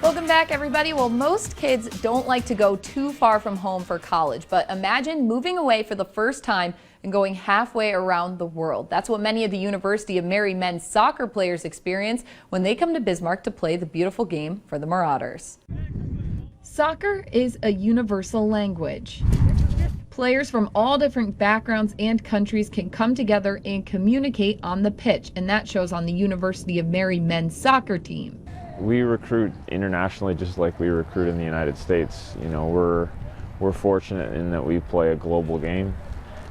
Welcome back, everybody. Well, most kids don't like to go too far from home for college, but imagine moving away for the first time and going halfway around the world. That's what many of the University of Mary men's soccer players experience when they come to Bismarck to play the beautiful game for the Marauders. Soccer is a universal language. Players from all different backgrounds and countries can come together and communicate on the pitch, and that shows on the University of Mary men's soccer team. We recruit internationally just like we recruit in the United States. You know, we're fortunate in that we play a global game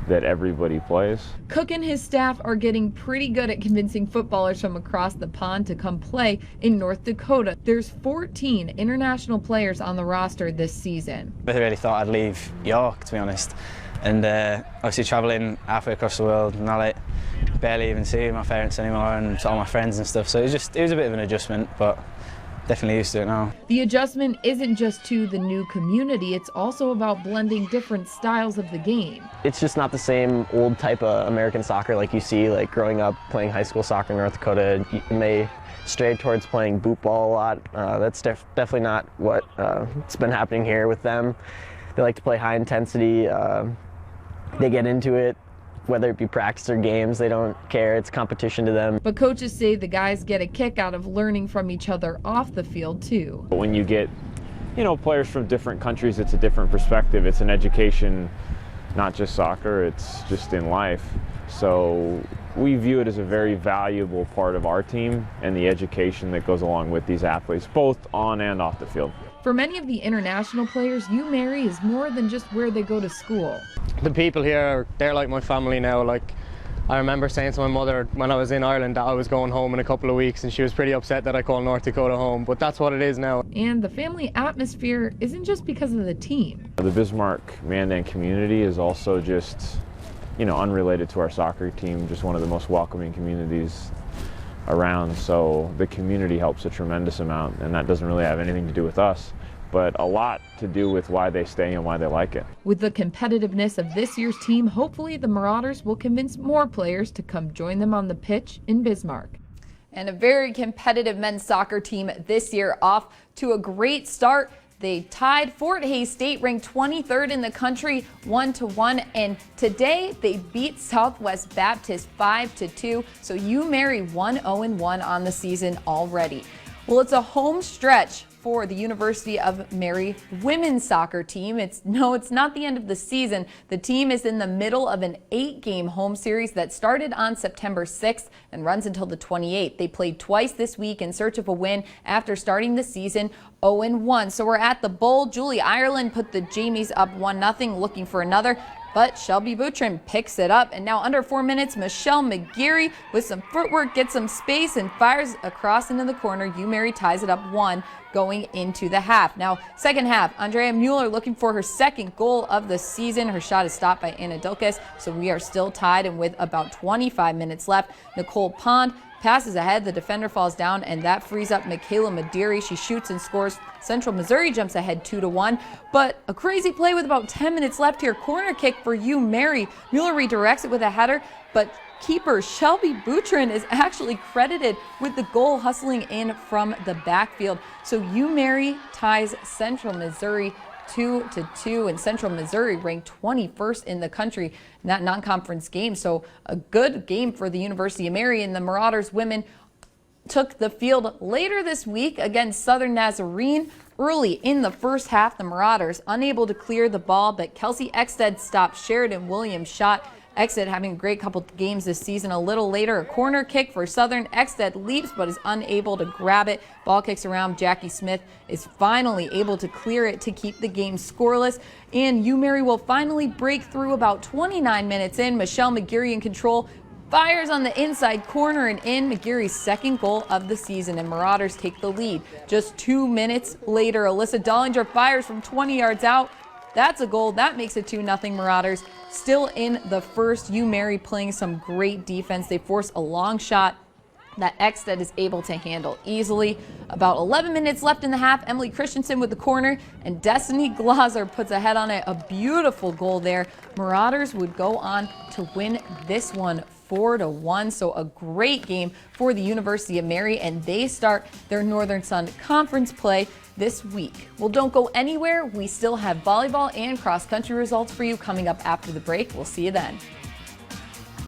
that everybody plays. Cook and his staff are getting pretty good at convincing footballers from across the pond to come play in North Dakota. There's 14 international players on the roster this season. I really thought I'd leave York, to be honest, and obviously travelling halfway across the world and I barely even see my parents anymore and all my friends and stuff, so it was a bit of an adjustment, but definitely used to it now. The adjustment isn't just to the new community, it's also about blending different styles of the game. It's just not the same old type of American soccer like you see like growing up playing high school soccer in North Dakota. You may stray towards playing boot ball a lot. That's definitely not what's been happening here with them. They like to play high intensity. They get into it. Whether it be practice or games, they don't care. It's competition to them. But coaches say the guys get a kick out of learning from each other off the field too. But when you get, players from different countries, it's a different perspective. It's an education, not just soccer, it's just in life. So we view it as a very valuable part of our team and the education that goes along with these athletes, both on and off the field. For many of the international players, UMary is more than just where they go to school. The people here, they're like my family now. Like, I remember saying to my mother when I was in Ireland that I was going home in a couple of weeks, and she was pretty upset that I called North Dakota home, but that's what it is now. And the family atmosphere isn't just because of the team. The Bismarck Mandan community is also just, unrelated to our soccer team, just one of the most welcoming communities around. So the community helps a tremendous amount, and that doesn't really have anything to do with us, but a lot to do with why they stay and why they like it. With the competitiveness of this year's team, hopefully the Marauders will convince more players to come join them on the pitch in Bismarck. And a very competitive men's soccer team this year, off to a great start. They tied Fort Hays State, ranked 23rd in the country, 1-1, and today they beat Southwest Baptist 5-2. So UMary 1-0-1 on the season already. Well, it's a home stretch for the University of Mary women's soccer team. It's not the end of the season. The team is in the middle of an 8-game home series that started on September 6th and runs until the 28th. They played twice this week in search of a win after starting the season 0-1. So we're at the Bowl. Julie Ireland put the Jamies up 1-0, looking for another. But Shelby Boutron picks it up, and now under 4 minutes, Michelle McGeary with some footwork gets some space and fires across into the corner. UMary ties it up 1 going into the half. Now, second half, Andrea Mueller looking for her second goal of the season. Her shot is stopped by Anna Dilkes, so we are still tied, and with about 25 minutes left, Nicole Pond passes ahead, the defender falls down, and that frees up Michaela Madiri. She shoots and scores. Central Missouri jumps ahead 2-1, but a crazy play with about 10 minutes left here. Corner kick for UMary. Mueller redirects it with a header, but keeper Shelby Boutron is actually credited with the goal, hustling in from the backfield. So UMary ties Central Missouri 2-2, and Central Missouri ranked 21st in the country in that non-conference game. So a good game for the University of Mary, and the Marauders women took the field later this week against Southern Nazarene. Early in the first half, the Marauders unable to clear the ball, but Kelsey Ekstead stopped Sheridan Williams' shot. Ekstead having a great couple games this season. A little later, a corner kick for Southern. Ekstead leaps but is unable to grab it. Ball kicks around. Jackie Smith is finally able to clear it to keep the game scoreless. And UMary will finally break through about 29 minutes in. Michelle McGeary in control. Fires on the inside corner and in. McGeary's second goal of the season, and Marauders take the lead. Just 2 minutes later, Alyssa Dollinger fires from 20 yards out. That's a goal. That makes it 2-0 Marauders. Still in the first, UMary playing some great defense. They force a long shot that Ekstead is able to handle easily. About 11 minutes left in the half. Emily Christensen with the corner, and Destiny Glauser puts a head on it. A beautiful goal there. Marauders would go on to win this one 4-1. So a great game for the University of Mary, and they start their Northern Sun Conference play this week. Well, don't go anywhere. We still have volleyball and cross country results for you coming up after the break. We'll see you then.